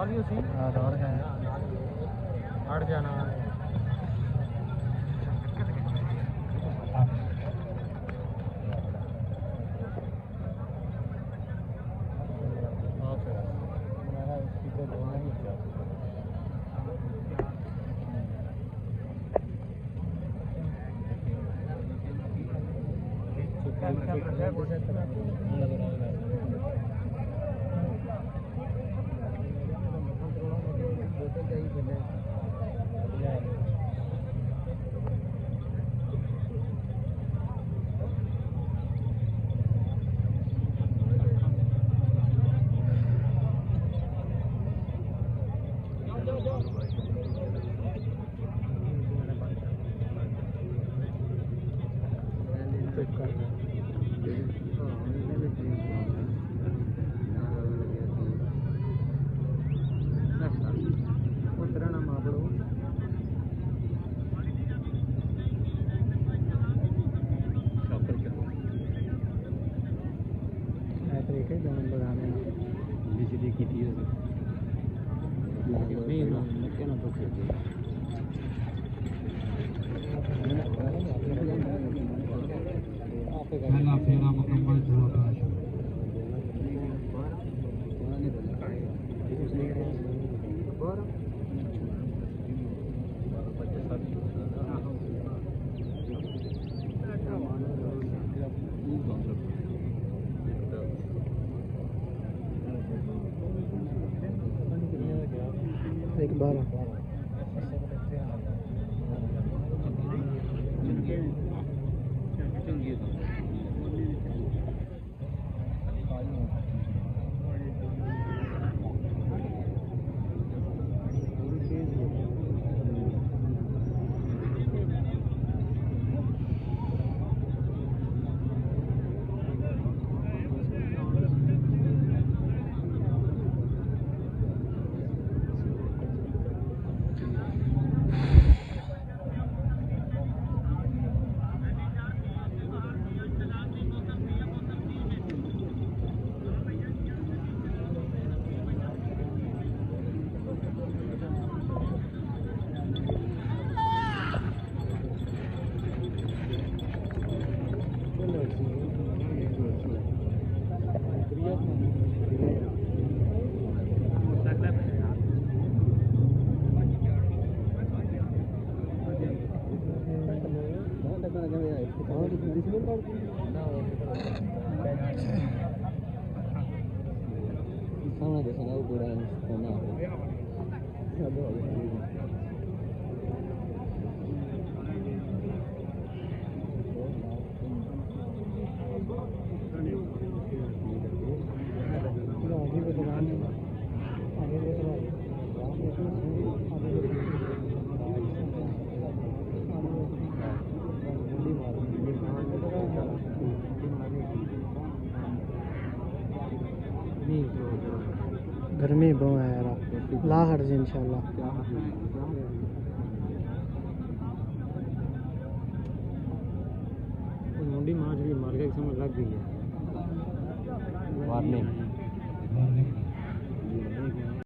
हाँ दौड़ गए हट जाना बिजली की थी पहला फेरा मुकम्मल हुआ एक बार सामने देखा ना वो पूरा होना गर्मी बहुत है यार ला हट जी इंशाल्लाह मुंडी माछ भी मार के समझ लग गई है वार्निंग